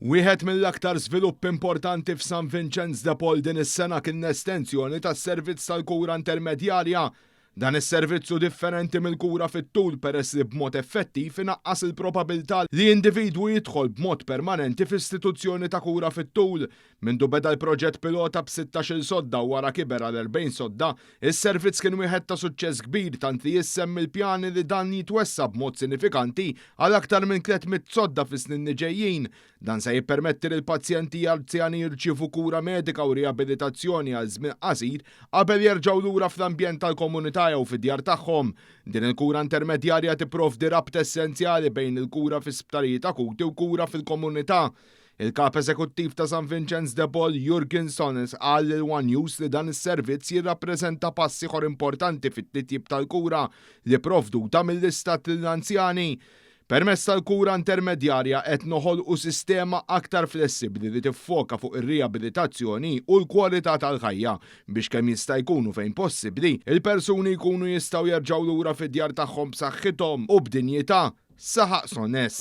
Wieħed mill-aktar żvilupp importanti f'San Vincenz de Paul din is-sena kien estensjoni tas-servizz tal-kura intermedjarja. Dan is-servizzu differenti mill-kura fit-tul peress li b'mod effettiv inaqqas il-probabilità li individwu jidħol b'mod permanenti f'istituzzjoni ta' kura fit-tul. Mindu beda l-proġett pilota b'16 sodda wara kiber għal 40 sodda, is-servizz kien wieħed ta' suċċess kbir tant li jissemmi l-pjani li dan jitwessa b'mod sinifikanti għal aktar minn 300 sodda fis-snin li ġejjin. Dan se jippermetti lil pazjenti anzjani jirċievu kura medika u riabilitazzjoni għal żmien qasir qabel jerġgħu lura fl-ambjent tal-komunità jew fid-djar tagħhom. Din il-kura intermedjarja tipprovdi rabt essenzjali bejn il-kura fis-sptarijiet akuti u kura fil-komunità. Il-kap eżekuttiv ta' San Vincenz de Paul, Jurgen Sones, qal lil One News li dan is-servizz jirrappreżenta pass ieħor importanti fit-titjib tal-kura li provduta mill-istat lill-anzjani. Permezz tal-kura intermedjarja qed noħolqu sistema aktar flessibbli li tiffoka fuq ir-riabilitazzjoni u l-kwalità tal-ħajja biex kemm jista' jkunu fejn possibbli il-persuni jkunu jistgħu jerġgħu lura fid-djar tagħhom b'saħħithom u b'dinjità, saħaq Sones.